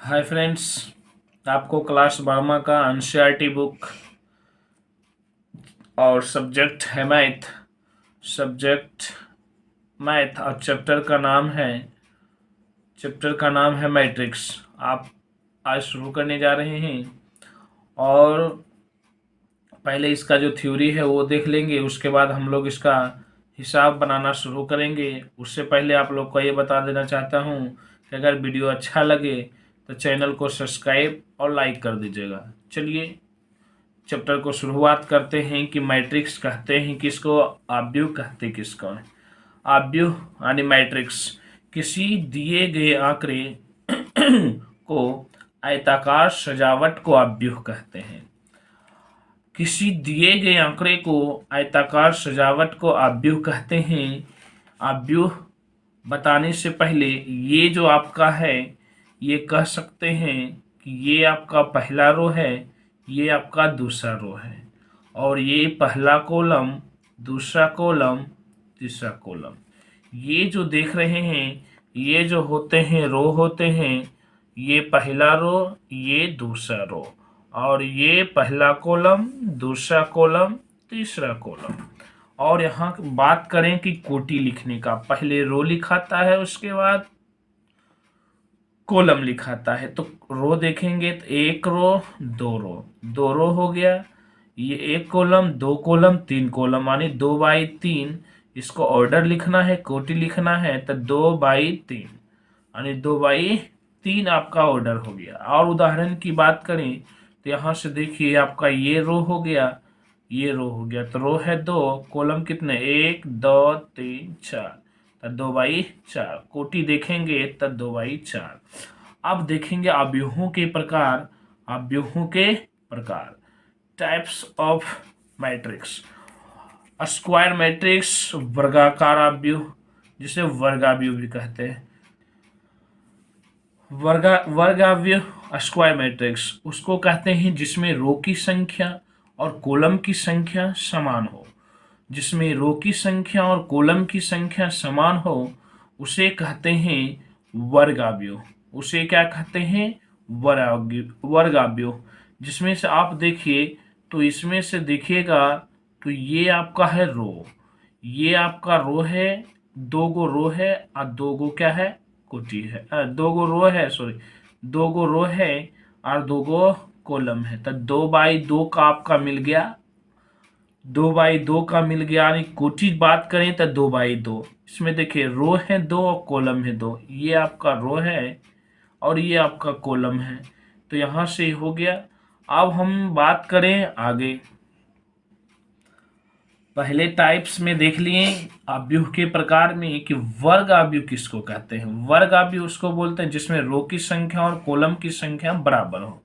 Hi friends, आपको class 12 का NCERT book और सब्जेक्ट मैथ और चैप्टर का नाम है मैट्रिक्स। आप आज शुरू करने जा रहे हैं और पहले इसका जो थ्योरी है वो देख लेंगे। उसके बाद हम लोग इसका हिसाब बनाना शुरू करेंगे। उससे पहले आप लोग को ये बता देना चाहता हूँ कि अगर वीडियो अच्छा लगे तो चैनल को सब्सक्राइब और लाइक कर दीजिएगा। चलिए चैप्टर को शुरुआत करते हैं कि मैट्रिक्स कहते हैं किसको, आव्यूह कहते किसको हैं। आव्यूह यानी मैट्रिक्स किसी दिए गए आंकड़े को आयताकार सजावट को आव्यूह कहते हैं। किसी दिए गए आंकड़े को आयताकार सजावट को आव्यूह कहते हैं। आव्यूह बताने से पहले ये जो आपका है ये कह सकते हैं कि ये आपका पहला रो है, ये आपका दूसरा रो है, और ये पहला कॉलम, दूसरा कॉलम, तीसरा कॉलम। ये जो देख रहे हैं ये जो होते हैं रो होते हैं, ये पहला रो, ये दूसरा रो, और ये पहला कॉलम, दूसरा कॉलम, तीसरा कॉलम। और यहाँ बात करें कि कोटि लिखने का, पहले रो लिखाता है उसके बाद कॉलम लिखाता है। तो रो देखेंगे तो एक रो, दो रो हो गया, ये एक कॉलम, दो कॉलम, तीन कॉलम, यानी 2/3। इसको ऑर्डर लिखना है, कोटि लिखना है तो 2/3, यानी 2/3 आपका ऑर्डर हो गया। और उदाहरण की बात करें तो यहाँ से देखिए आपका ये रो हो गया, ये रो हो गया, तो रो है 2, कॉलम कितने, 1 2 3 4, तो 2/4। कोटि देखेंगे तो 2/4। अब देखेंगे अवयवों के प्रकार, types of matrix. Square matrix, वर्गाकार अवयव जिसे वर्गावयव भी कहते हैं। वर्गावयव स्क्वायर मैट्रिक्स उसको कहते हैं जिसमें रो की संख्या और कॉलम की संख्या समान हो। जिसमें रो की संख्या और कॉलम की संख्या समान हो उसे कहते हैं वर्गावयव। उसे क्या कहते हैं, वर्गावयव। जिसमें से आप देखिए तो इसमें से देखिएगा तो ये आपका है रो, ये आपका रो है, दो गो रो है और दो गो क्या है, कोटि है। दो गो रो है, सॉरी, दो गो रो है और दो गो कॉलम है। तो 2/2 का आपका मिल गया, 2/2 का मिल गया, यानी कोटि बात करें तो 2/2। इसमें देखिए रो है 2 और कॉलम है 2, ये आपका रो है और ये आपका कॉलम है। तो यहाँ से हो गया। अब हम बात करें आगे, पहले टाइप्स में देख लिए अवयव के प्रकार में कि वर्ग अवयव किसको कहते हैं। वर्ग अवयव उसको बोलते हैं जिसमें रो की संख्या और कॉलम की संख्या बराबर हो।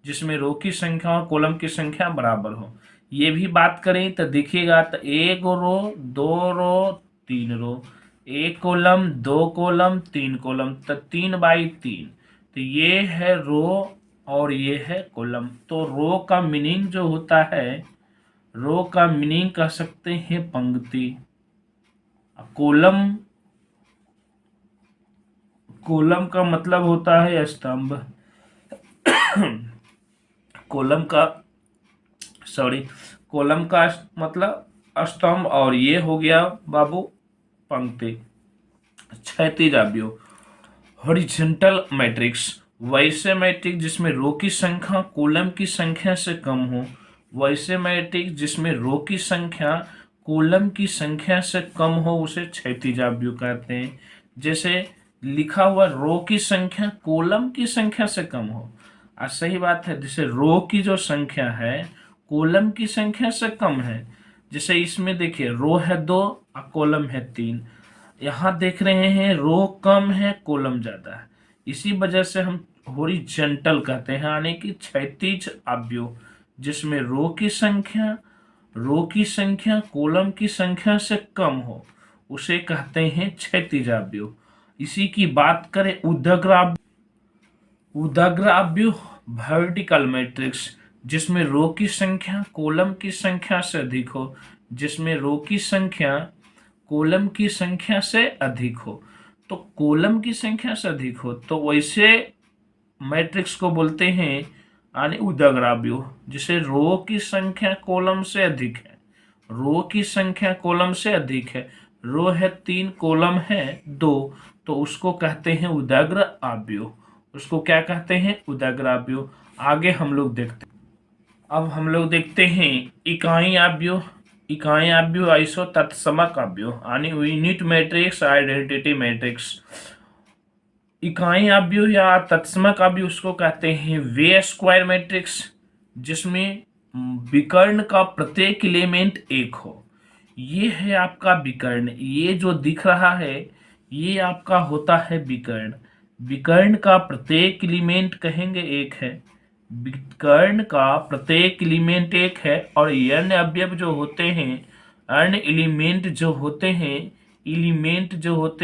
जिसमें रो की संख्या और कॉलम की संख्या बराबर हो। ये भी बात करें तो देखिएगा तो एक रो, दो रो, तीन रो, एक कॉलम, दो कॉलम, तीन कॉलम, तो 3/3। तो ये है रो और ये है कॉलम। तो रो का मीनिंग जो होता है, रो का मीनिंग कह सकते हैं पंक्ति। कॉलम, कॉलम का मतलब होता है स्तंभ। कॉलम का, सॉरी, कॉलम का मतलब स्तंभ, और ये हो गया बाबू पंक्ति। क्षैतिज अवयव, हॉरिजॉन्टल मैट्रिक्स, वैसे मैट्रिक्स जिसमें रो की संख्या कॉलम की संख्या से कम हो। वैसे मैट्रिक्स जिसमें रो की संख्या कॉलम की संख्या से कम हो उसे क्षैतिज अवयव कहते हैं। जैसे लिखा हुआ रो की संख्या कॉलम की संख्या से कम हो, और सही बात है, जैसे रो की जो संख्या है कॉलम की संख्या से कम है। जैसे इसमें देखिए रो है 2 और कॉलम है 3। यहाँ देख रहे हैं रो कम है कॉलम ज्यादा है, इसी वजह से हम हॉरिजॉन्टल कहते हैं, यानी कि क्षैतिज अवयव जिसमें रो की संख्या कॉलम की संख्या से कम हो उसे कहते हैं क्षैतिज अवयव। इसी की बात करें उदग्र अवयव, वर्टिकल मैट्रिक्स जिसमें रो की संख्या कॉलम की संख्या से अधिक हो। जिसमें रो की संख्या कॉलम की संख्या से अधिक हो, तो कॉलम की संख्या से अधिक हो तो वैसे मैट्रिक्स को बोलते हैं यानी उदाग्राव्यूह, जिसे रो की संख्या कॉलम से अधिक है। रो की संख्या कॉलम से अधिक है, रो है 3, कॉलम है 2, तो उसको कहते हैं उदाग्र आव्यूह। उसको क्या कहते हैं? उदाग्र आव्यूह। आगे हम लोग देखते अब हम लोग देखते हैं इकाई आव्यूह। इकाई आव्यूह आइसो तत्समक आव्यूह यानी यूनिट मैट्रिक्स, आइडेंटिटी मैट्रिक्स। इकाई आव्यूह या तत्समक आव्यूह उसको कहते हैं वे स्क्वायर मैट्रिक्स जिसमें विकर्ण का प्रत्येक एलिमेंट एक हो। ये है आपका विकर्ण, ये जो दिख रहा है ये आपका होता है विकर्ण। विकर्ण का प्रत्येक एलिमेंट कहेंगे एक है, विकर्ण का प्रत्येक एलिमेंट एक है, और अन्य अवयव जो होते हैं, अन्य एलिमेंट जो होते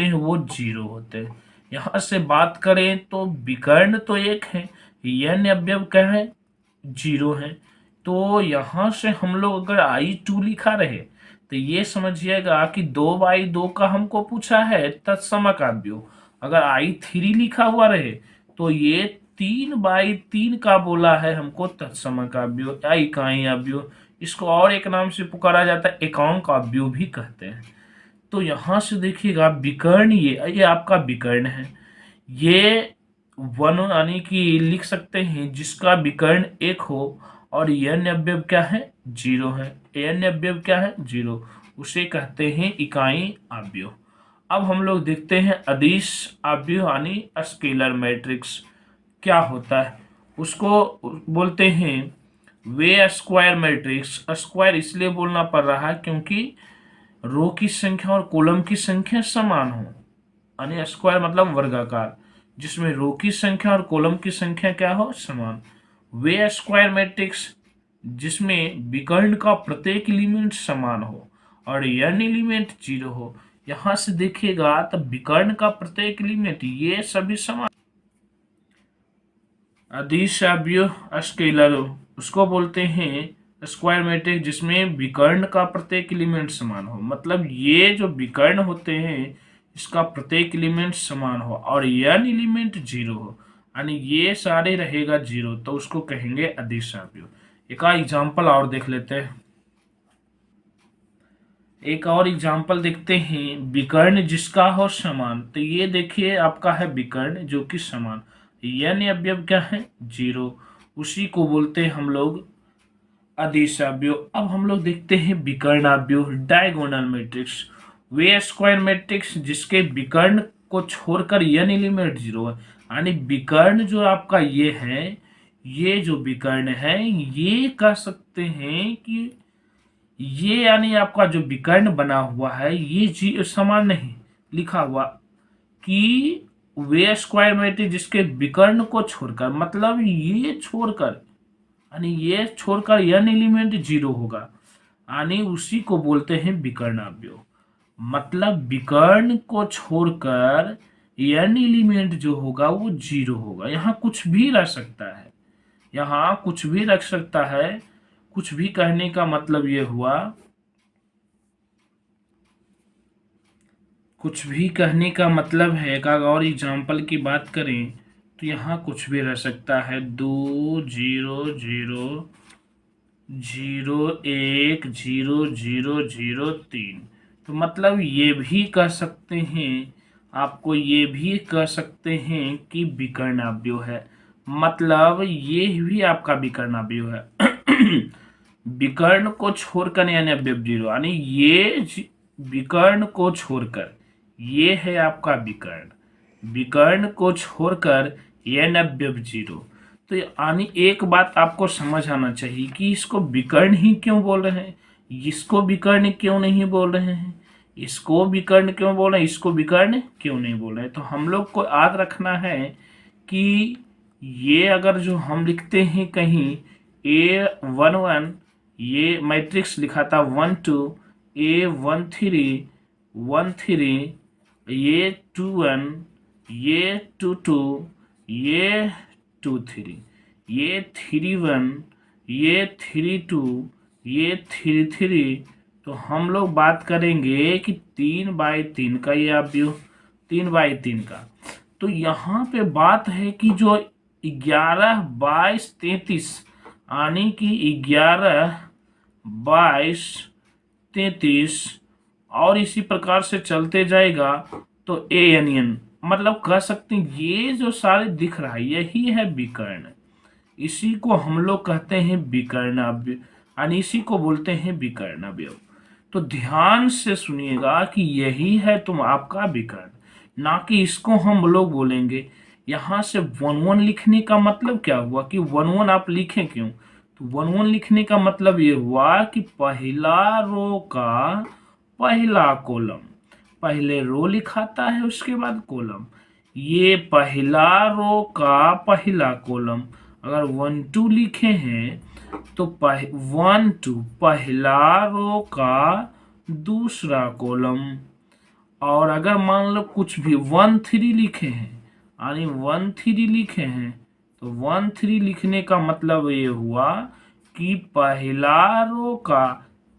हैं, वो 0 होते हैं। यहाँ से बात करें तो विकर्ण तो एक है, अन्य अवयव क्या है? 0 है। तो यहाँ से हम लोग अगर I2 लिखा रहे तो ये समझिएगा कि 2/2 का हमको पूछा है तत्समक आव्यूह। अगर I3 लिखा हुआ रहे तो ये 3/3 का बोला है हमको तत्समक आव्यूह या इकाई आव्यूह। इसको और एक नाम से पुकारा जाता है एकांक आव्यूह भी कहते हैं। तो यहाँ से देखिएगा विकर्ण, ये आपका विकर्ण है। ये वन यानी कि लिख सकते हैं जिसका विकर्ण एक हो और अन्य अवयव क्या है? 0 है। अन्य अवयव क्या है? 0। उसे कहते हैं इकाई आव्यूह। अब हम लोग देखते हैं अदिश आव्यूह यानी स्केलर मैट्रिक्स क्या होता है। उसको बोलते हैं वे स्क्वायर मैट्रिक्स। स्क्वायर इसलिए बोलना पड़ रहा है क्योंकि रो की संख्या और कॉलम की संख्या समान हो, यानी स्क्वायर मतलब वर्गाकार, जिसमें रो की संख्या और कॉलम की संख्या क्या हो? समान। वे स्क्वायर मैट्रिक्स जिसमें विकर्ण का प्रत्येक एलिमेंट समान हो और अन्य एलिमेंट 0 हो। यहां से देखिएगा तब विकर्ण का प्रत्येक एलिमेंट ये सभी समान। अदिश आव्यूह स्केलर उसको बोलते हैं स्क्वायर मैट्रिक्स जिसमें विकर्ण का प्रत्येक एलिमेंट समान हो। मतलब ये जो विकर्ण होते हैं इसका प्रत्येक एलिमेंट समान हो और n एलिमेंट 0 हो, यानी ये सारे रहेगा 0, तो उसको कहेंगे अदिश आव्यूह। एक एग्जांपल और देख लेते हैं। एक और एग्जांपल देखते हैं विकर्ण जिसका हो समान। तो ये देखिए आपका है विकर्ण जो कि समान, n अवयव क्या है? 0। उसी को बोलते हैं हम लोग अदिश आव्यूह। अब हम लोग देखते हैं विकर्ण आव्यूह डायगोनल मैट्रिक्स। वे स्क्वायर मैट्रिक्स जिसके विकर्ण को छोड़कर n एलिमेंट 0 है, यानी विकर्ण जो आपका ये है, ये जो विकर्ण है ये कह सकते हैं कि ये यानी आपका जो विकर्ण बना हुआ है ये समान नहीं लिखा हुआ कि वे स्क्वायर मैट्रिक्स जिसके विकर्ण को छोड़कर, मतलब ये छोड़कर, यानी ये छोड़कर n एलिमेंट 0 होगा, यानी उसी को बोलते हैं विकर्ण आव्यूह। मतलब विकर्ण को छोड़कर n एलिमेंट जो होगा वो 0 होगा। यहाँ कुछ भी रह सकता है, यहाँ कुछ भी रख सकता है। कुछ भी कहने का मतलब ये हुआ, कुछ भी कहने का मतलब है कि और एग्जाम्पल की बात करें तो यहाँ कुछ भी रह सकता है। 2 0 0 0 1 0 0 0 3। तो मतलब ये भी कह सकते हैं, आपको ये भी कह सकते हैं कि विकर्ण आव्यूह है। मतलब ये भी आपका विकर्ण आव्यूह है। विकर्ण को छोड़कर यानी अवयव 0, यानी ये विकर्ण को छोड़कर ये है आपका विकर्ण, विकर्ण को छोड़कर n अवयव 0। तो यानी एक बात आपको समझ आना चाहिए कि इसको विकर्ण ही क्यों बोल रहे हैं, इसको विकर्ण क्यों नहीं बोल रहे हैं, इसको विकर्ण क्यों बोल रहे हैं, इसको विकर्ण क्यों नहीं बोल रहे हैं। तो हम लोग को याद रखना है कि ये अगर जो हम लिखते हैं कहीं A11, ये मैट्रिक्स लिखा था 1 2, A13 1 3, ये 2 1, ये 2 2, ये 2 3, ये 3 1, ये 3 2, ये 3 3। तो हम लोग बात करेंगे कि 3/3 का ये आव्यूह, 3/3 का। तो यहाँ पे बात है कि जो 11, 22, 33, यानी कि 11, 22, 33 और इसी प्रकार से चलते जाएगा। तो ए एन एन मतलब कह सकते हैं ये जो सारे दिख रहा है यही है विकर्ण। इसी को हम लोग कहते हैं विकर्णावयव, यानी इसी को बोलते हैं विकर्णावयव। तो ध्यान से सुनिएगा कि यही है तुम आपका विकर्ण, ना कि इसको हम लोग बोलेंगे। यहाँ से 1 1 लिखने का मतलब क्या हुआ कि 1 1 आप लिखें क्यों? तो 1 1 लिखने का मतलब ये हुआ कि पहला रो का पहला कॉलम, पहले रो लिखाता है उसके बाद कॉलम। ये पहला रो का पहला कॉलम। अगर 1 2 लिखे हैं तो 1 2 पहला रो का दूसरा कॉलम। और अगर मान लो कुछ भी 1 3 लिखे हैं, यानी 1 3 लिखे हैं, तो 1 3 लिखने का मतलब ये हुआ कि पहला रो का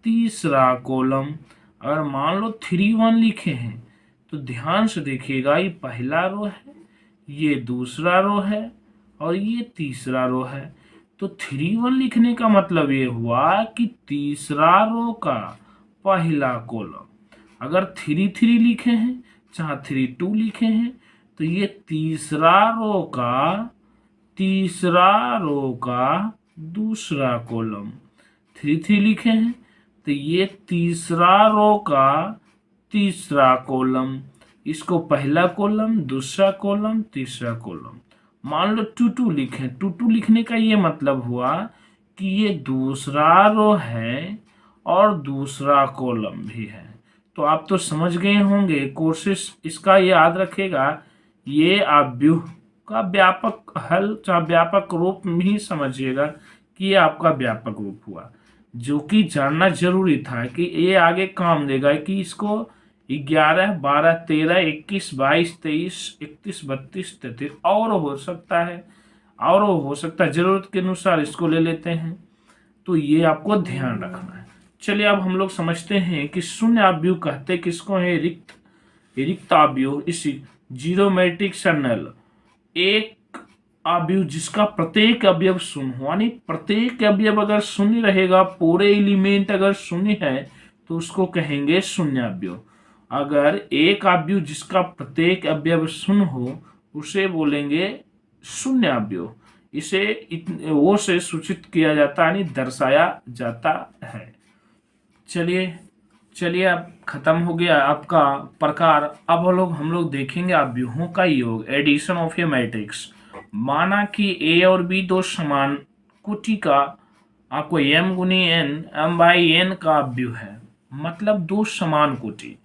तीसरा कॉलम। अगर मान लो 3 1 लिखे हैं तो ध्यान से देखिएगा ये पहला रो है, ये दूसरा रो है और ये तीसरा रो है। तो 3 1 लिखने का मतलब ये हुआ कि तीसरा रो का पहला कॉलम। अगर 3 3 लिखे हैं, चाहे 3 2 लिखे हैं, तो ये तीसरा रो का दूसरा कॉलम। 3 3 लिखे हैं तो ये तीसरा रो का तीसरा कॉलम। इसको पहला कॉलम, दूसरा कॉलम, तीसरा कॉलम। मान लो 2 2 लिखें, 2 2 लिखने का ये मतलब हुआ कि ये दूसरा रो है और दूसरा कॉलम भी है। तो आप तो समझ गए होंगे, कोशिश इसका याद रखेगा। ये अव्यूह का व्यापक हल चाहे व्यापक रूप ही समझिएगा कि ये आपका व्यापक रूप हुआ, जो कि जानना जरूरी था कि ये आगे काम देगा कि इसको 11, 12, 13, 21, 22, 23, 31, 32, 33 और हो सकता है, जरूरत के अनुसार इसको ले लेते हैं। तो ये आपको ध्यान रखना है। चलिए अब हम लोग समझते हैं कि शून्य अवयव कहते किसको है? रिक्त अवयव। इसी जीरोमेट्रिक नल एक अवयव जिसका प्रत्येक अवयव शून्य हो, यानी प्रत्येक अवयव अगर शून्य रहेगा, पूरे एलिमेंट अगर शून्य है तो उसको कहेंगे शून्य अवयव। अगर एक अवयव जिसका प्रत्येक अवयव शून्य हो उसे बोलेंगे शून्य अवयव। इसे वो से सूचित किया जाता है, यानी दर्शाया जाता है। चलिए अब खत्म हो गया आपका प्रकार। अब हम लोग देखेंगे अवयवों का योग, एडिशन ऑफ ए मैट्रिक्स। माना कि ए और बी दो समान कोटि का आपको m गुनी n m बाई n का अवयव है, मतलब दो समान कोटि।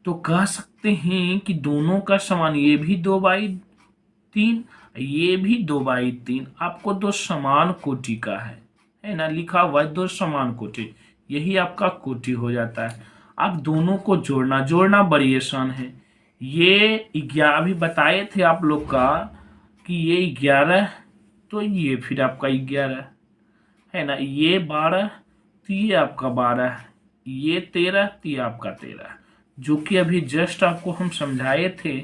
तो कह सकते हैं कि दोनों का समान, ये भी 2/3, ये भी 2/3, आपको दो समान कोटि का है ना, लिखा हुआ है दो समान कोटि, यही आपका कोटि हो जाता है। अब दोनों को जोड़ना बड़ी आसान है। ये 11 भी बताए थे आप लोग का कि ये 11, तो ये फिर आपका 11 है ना, ये 12 तो ये आपका 12, ये 13 तो ये आपका 13, जो कि अभी जस्ट आपको हम समझाए थे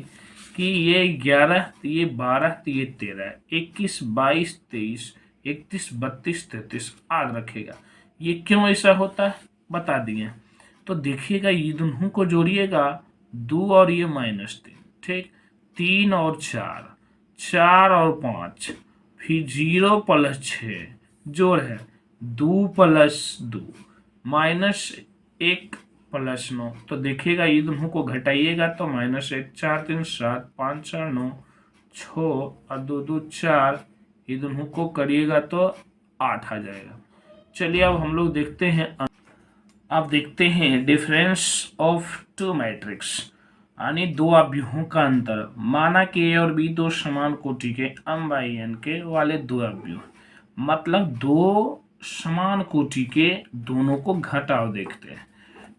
कि ये 11 तो ये 12 तो ये 13, 21, 22, 23, 31, 32, 33 याद रखेगा। ये क्यों ऐसा होता है बता दिए। तो देखिएगा ये दोनों को जोड़िएगा, 2 और ये -3, ठीक, 3 और 4, 4 और 5, फिर 0 + 6 जोड़ है 2 + 2 -1 + 9। तो देखिएगा ये दोनों को घटाइएगा तो -1, 4 3 7, 5 4 9, 6 और 2 2 4, ये दोनों को करिएगा तो 8 आ जाएगा। चलिए अब हम लोग देखते हैं, अब देखते हैं डिफरेंस ऑफ टू मैट्रिक्स, यानी दो अवयवों का अंतर। माना कि ए और बी दो समान कोटि के m/n के वाले दो अवयव, मतलब दो समान कोटि के दोनों को घटाव देखते हैं।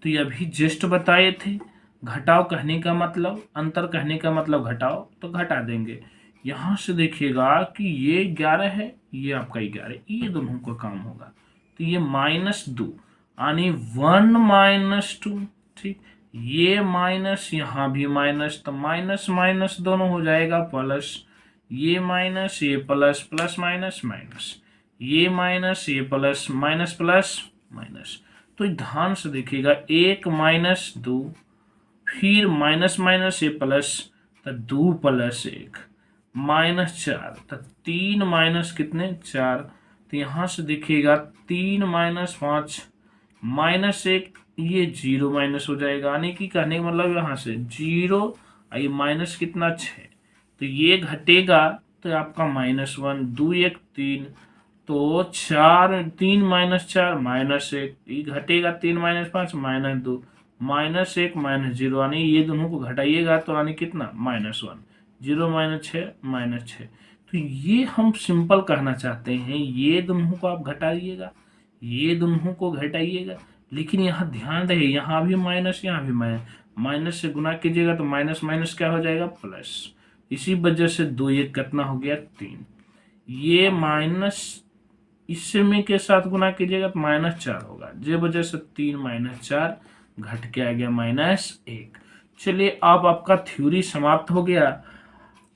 तो ये अभी जस्ट बताए थे, घटाव कहने का मतलब, अंतर कहने का मतलब घटाव, तो घटा देंगे। यहाँ से देखिएगा कि ये 11 है, ये आपका 11, ये दोनों का काम होगा। तो ये -2 यानी 1 - 2, ठीक, ये माइनस, यहाँ भी माइनस, तो माइनस माइनस दोनों हो जाएगा प्लस। ये माइनस, ये प्लस, प्लस माइनस माइनस, ये माइनस, ये प्लस, माइनस प्लस माइनस। तो ध्यान से देखिएगा, 1 - 2, फिर माइनस माइनस ये प्लस, तो 2 + 1 -4, तो 3 माइनस कितने 4। तो यहाँ से देखिएगा 3 - 5 -1, ये 0 माइनस हो जाएगा, यानी कि कहने का मतलब यहाँ से 0 और ये माइनस कितना 6, तो ये घटेगा तो आपका -1, 2 1 3, तो 4, 3 - 4 -1, ये घटेगा 3 - 5 -2, -1 -0, यानी ये दोनों को घटाइएगा तो यानी कितना -1, 0 -6 -6। तो ये हम सिंपल कहना चाहते हैं, ये दोनों को आप घटाइएगा, ये दोनों को घटाइएगा, लेकिन यहाँ ध्यान रहे, यहाँ भी माइनस, यहाँ भी माइनस, माइनस से गुना कीजिएगा तो माइनस माइनस क्या हो जाएगा प्लस। इसी वजह से 2 1 कितना हो गया 3, ये माइनस इससे में के साथ गुना कीजिएगा तो -4 होगा, जे वजह से 3 - 4 घट के आ गया -1। चलिए अब आपका थ्योरी समाप्त हो गया,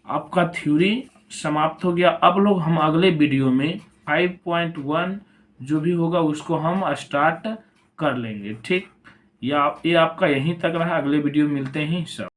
आपका थ्योरी समाप्त हो गया। अब लोग हम अगले वीडियो में 5.1 जो भी होगा उसको हम स्टार्ट कर लेंगे, ठीक। या ये आपका यहीं तक रहा, अगले वीडियो मिलते हैं सब।